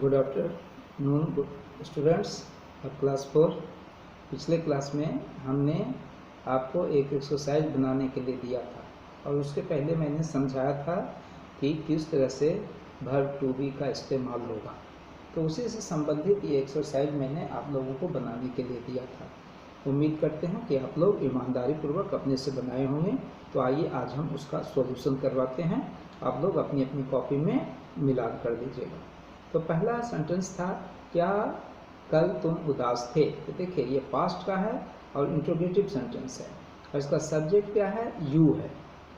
Good afternoon students of class 4। पिछले class में हमने आपको एक एक्सरसाइज बनाने के लिए दिया था और उसके पहले मैंने समझाया था कि किस तरह से वर्ब टू बी का इस्तेमाल होगा। तो उसी से संबंधित ये एक्सरसाइज मैंने आप लोगों को बनाने के लिए दिया था। उम्मीद करते हैं कि आप लोग ईमानदारी पूर्वक अपने से बनाए होंगे। तो आइए आज हम उसका सॉल्यूशन करवाते हैं। आप लोग अपनी अपनी कॉपी में मिलान कर दीजिएगा। तो पहला सेंटेंस था, क्या कल तुम उदास थे। तो देखिए ये पास्ट का है और इंट्रोगेटिव सेंटेंस है और इसका सब्जेक्ट क्या है, यू है।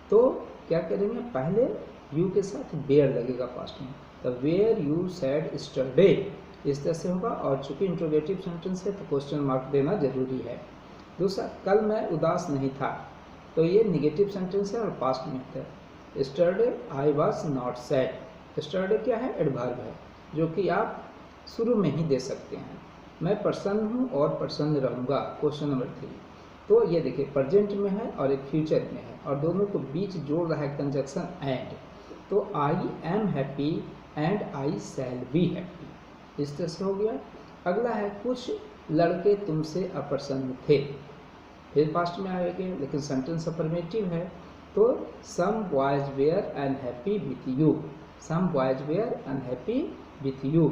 तो क्या करेंगे, पहले यू के साथ वेयर लगेगा पास्ट में। तो वेयर यू सेड यस्टरडे, इस तरह से होगा। और चूंकि इंट्रोगेटिव सेंटेंस है तो क्वेश्चन मार्क देना जरूरी है। दूसरा, कल मैं उदास नहीं था। तो ये निगेटिव सेंटेंस है और पास्ट में है। Yesterday I was not sad. Yesterday क्या है, एडवर्ब है जो कि आप शुरू में ही दे सकते हैं। मैं प्रसन्न हूँ और प्रसन्न रहूँगा, क्वेश्चन नंबर 3। तो ये देखिए प्रेजेंट में है और एक फ्यूचर में है और दोनों को बीच जोड़ रहा है कंजक्शन एंड। तो I am happy and I shall be happy, इस तरह से हो गया। अगला है, कुछ लड़के तुमसे अप्रसन्न थे। फिर पास्ट में आएंगे लेकिन सेंटेंस अफर्मेटिव है। तो some boys were unhappy with you. Some boys were unhappy with you.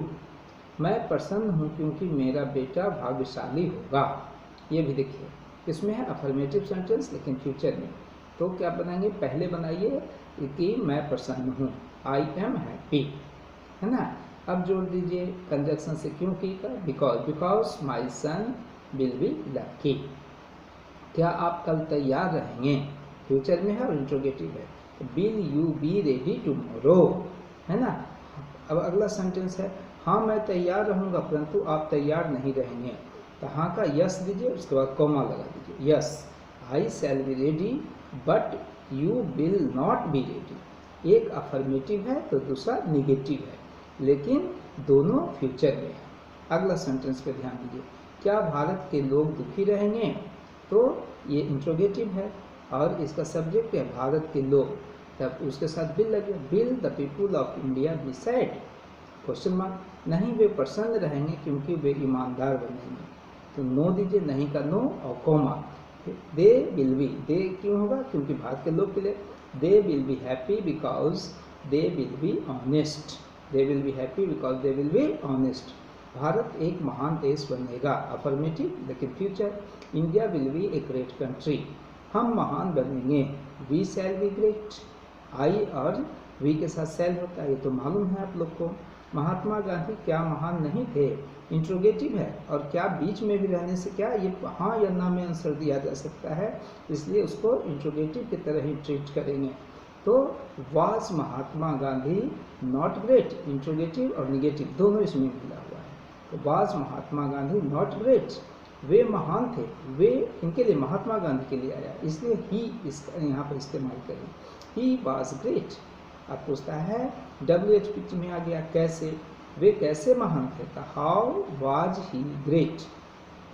मैं प्रसन्न हूँ क्योंकि मेरा बेटा भाग्यशाली होगा। ये भी देखिए इसमें है अफर्मेटिव सेंटेंस लेकिन फ्यूचर में। तो क्या बनाएंगे, पहले बनाइए कि मैं प्रसन्न हूँ, आई एम हैप्पी, है ना। अब जोड़ दीजिए कंजक्शन से, क्यों की का, because. Because my son will be lucky. क्या आप कल तैयार रहेंगे, फ्यूचर में है और इंट्रोगेटिव है। तो will you be ready tomorrow, है ना। अब अगला सेंटेंस है, हाँ मैं तैयार रहूँगा परंतु आप तैयार नहीं रहेंगे। तो हाँ का यस दीजिए, उसके बाद कॉमा लगा दीजिए। Yes I shall be ready but you will not be ready. एक अफर्मेटिव है तो दूसरा निगेटिव है, लेकिन दोनों फ्यूचर में है। अगला सेंटेंस पे ध्यान दीजिए, क्या भारत के लोग दुखी रहेंगे। तो ये इंट्रोगेटिव है और इसका सब्जेक्ट है भारत के लोग। तब उसके साथ बिल लगे, bill the people of India be sad, question mark. नहीं वे प्रसन्न रहेंगे क्योंकि वे ईमानदार बनेंगे। तो नो दीजिए, नहीं का नो और कॉमा। दे विल बी, दे क्यों होगा, क्योंकि भारत के लोग के लिए। They will be happy because they will be honest. They will be happy because they will be honest. Bharat एक महान देश बनेगा, अफर्मेटिव लेकिन future. India will be a great country, हम महान बनेंगे, वी शैल बी ग्रेट। आई और वी के साथ शैल होता है, ये तो मालूम है आप लोग को। महात्मा गांधी क्या महान नहीं थे, इंट्रोगेटिव है और क्या बीच में भी रहने से क्या ये हाँ या ना में आंसर दिया जा सकता है, इसलिए उसको इंट्रोगेटिव की तरह ही ट्रीट करेंगे। तो was Mahatma Gandhi not great, interrogative और निगेटिव दोनों इसमें मिला हुआ है। तो was Mahatma Gandhi not great, वे महान थे, वे इनके लिए महात्मा गांधी के लिए आया, इसलिए ही इसका यहाँ पर इस्तेमाल करें। He was great. अब पूछता है WH में आ गया, कैसे, वे कैसे महान थे। तो how was he great,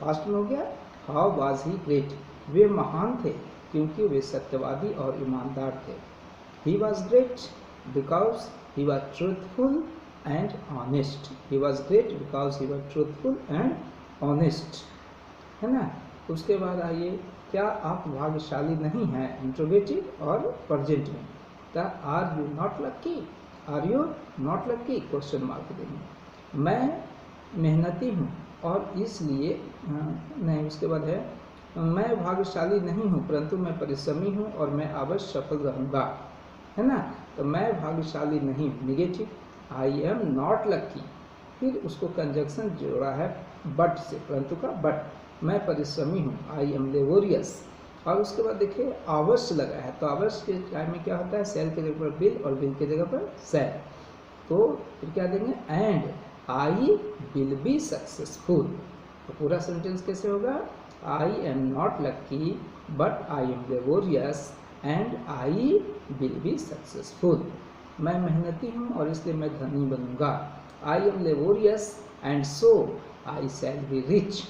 past में हो गया, हाउ वाज ही ग्रेट। वे महान थे क्योंकि वे सत्यवादी और ईमानदार थे। He was great because he was truthful and honest. He was great because he was truthful and honest, है ना। उसके बाद आइए, क्या आप भाग्यशाली नहीं हैं, इंट्रोगेटिव और प्रेजेंट में। Are you not lucky, are you not lucky, question mark देंगे। मैं मेहनती हूँ और इसलिए नहीं, उसके बाद है, मैं भाग्यशाली नहीं हूँ परंतु मैं परिश्रमी हूँ और मैं अवश्य सफल रहूँगा, है ना। तो मैं भाग्यशाली नहीं, negative. I am not lucky, फिर उसको कंजक्शन जोड़ा है बट से, परंतु का बट। मैं परिश्रमी हूँ, आई एम लेबोरियस। और उसके बाद देखिए अवश्य लगा है, तो अवश्य के टाइम में क्या होता है, सेल के जगह पर बिल और बिल के जगह पर सेल। तो फिर क्या देंगे, and I will be successful. तो पूरा सेंटेंस कैसे होगा, I am not lucky but I am laborious and I will be successful. मैं मेहनती हूँ और इसलिए मैं धनी बनूंगा, I am laborious and so I shall be rich.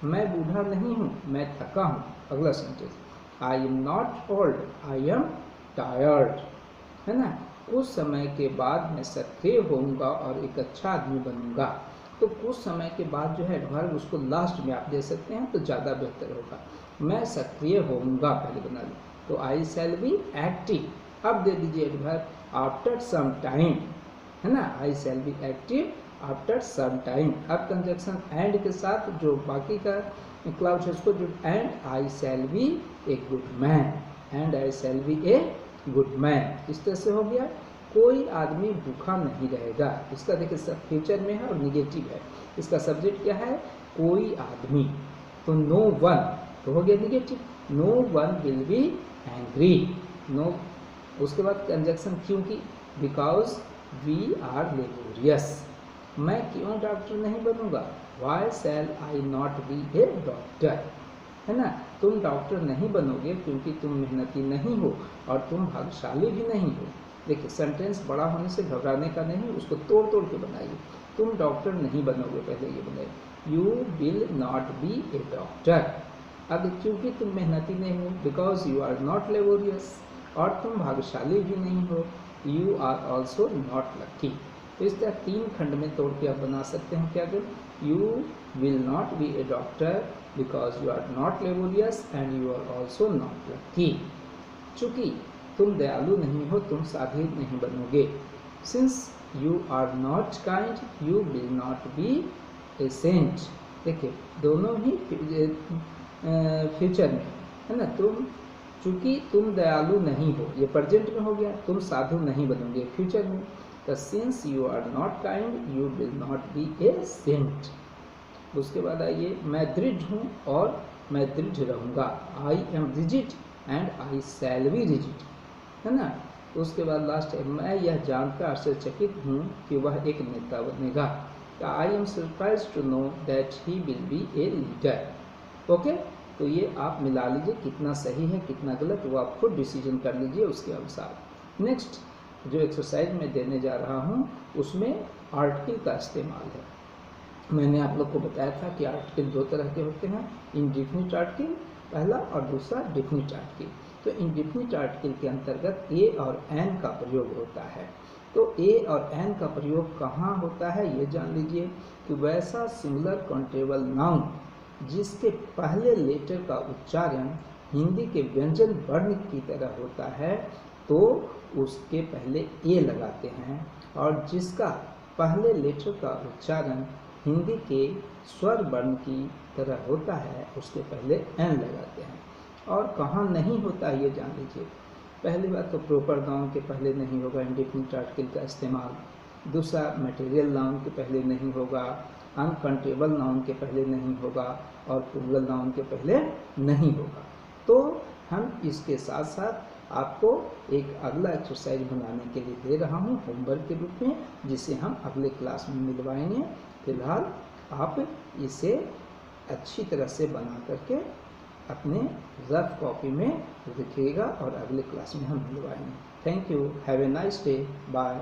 मैं बूढ़ा नहीं हूँ, मैं थका हूँ। अगला sentence, I am not old, I am tired, है ना। कुछ समय के बाद मैं सक्रिय होऊंगा और एक अच्छा आदमी बनूंगा। तो कुछ समय के बाद जो है एडवर्ब उसको लास्ट में आप दे सकते हैं तो ज़्यादा बेहतर होगा। मैं सक्रिय होऊंगा पहले बना ली, तो आई शैल बी एक्टिव। अब दे दीजिए एडवर्ब आफ्टर सम टाइम, है ना, I shall be active after some time. अब कंजक्शन एंड के साथ जो बाकी का क्लाउड है उसको जो and I shall be a good man, and I shall be a good man, इस तरह से हो गया। कोई आदमी भूखा नहीं रहेगा, इसका देखिए सब फ्यूचर में है और निगेटिव है। इसका सब्जेक्ट क्या है, कोई आदमी, तो नो वन तो हो गया negative, no one will be angry, no. उसके बाद कंजक्शन क्योंकि, बिकॉज वी आर लेबोरियस, मैं क्यों डॉक्टर नहीं बनूंगा, why shall I not be a doctor, है ना। तुम डॉक्टर नहीं बनोगे क्योंकि तुम मेहनती नहीं हो और तुम भाग्यशाली भी नहीं हो। देखिए सेंटेंस बड़ा होने से घबराने का नहीं, उसको तोड़ तोड़ के बनाइए। तुम डॉक्टर नहीं बनोगे, पहले ये बनाइए, you will not be a doctor. अब क्योंकि तुम मेहनती नहीं हो, because you are not laborious, और तुम भाग्यशाली भी नहीं हो, you are also not lucky. तो इस तरह 3 खंड में तोड़ के आप बना सकते हैं क्या, you will not be a doctor because you are not laborious and you are also not lucky. चूँकि तुम दयालु नहीं हो, तुम साधु नहीं बनोगे। Since you are not kind you will not be a saint. देखिए दोनों ही फ्यूचर में है ना, चूँकि तुम दयालु नहीं हो, ये प्रेजेंट में हो गया, तुम साधु नहीं बनोगे फ्यूचर में। तो since you are not kind you will not be a saint. उसके बाद आइए, मैं दृढ़ हूँ और मैं दृढ़ रहूँगा, I am rigid and I shall B rigid, है ना। उसके बाद लास्ट है, मैं यह जानकर आश्चर्यचकित हूँ कि वह एक नेता बनेगा, I am surprise to know that he will be a leader. Okay, तो ये आप मिला लीजिए, कितना सही है कितना गलत वो आप खुद डिसीजन कर लीजिए उसके अनुसार। नेक्स्ट जो एक्सरसाइज मैं देने जा रहा हूँ उसमें आर्टिकल का इस्तेमाल है। मैंने आप लोग को बताया था कि आर्टिकल 2 तरह के होते हैं, इंडेफिनिट आर्टिकल पहला और दूसरा डेफिनिट आर्टिकल। तो इंडेफिनिट आर्टिकल के अंतर्गत ए और एन का प्रयोग होता है। तो ए और एन का प्रयोग कहाँ होता है ये जान लीजिए, कि वैसा सिंगुलर काउंटेबल नाउन जिसके पहले लेटर का उच्चारण हिंदी के व्यंजन वर्ण की तरह होता है तो उसके पहले ए लगाते हैं, और जिसका पहले लेटर का उच्चारण हिंदी के स्वर वर्ण की तरह होता है उसके पहले एन लगाते हैं। और कहाँ नहीं होता है ये जान लीजिए। पहली बात तो प्रॉपर नाउन के पहले नहीं होगा इंडेफिनिट आर्टिकल का इस्तेमाल, दूसरा मटेरियल नाउन के पहले नहीं होगा, अनकाउंटेबल नाउन के पहले नहीं होगा, और प्लूरल नाउन के पहले नहीं होगा। तो हम इसके साथ साथ आपको एक अगला एक्सरसाइज बनाने के लिए दे रहा हूँ होमवर्क के रूप में, जिसे हम अगले क्लास में मिलवाएंगे। फिलहाल आप इसे अच्छी तरह से बना करके अपने रफ कॉपी में लिखिएगा और अगले क्लास में हम मिलवाएंगे। Thank you, have a nice day, bye.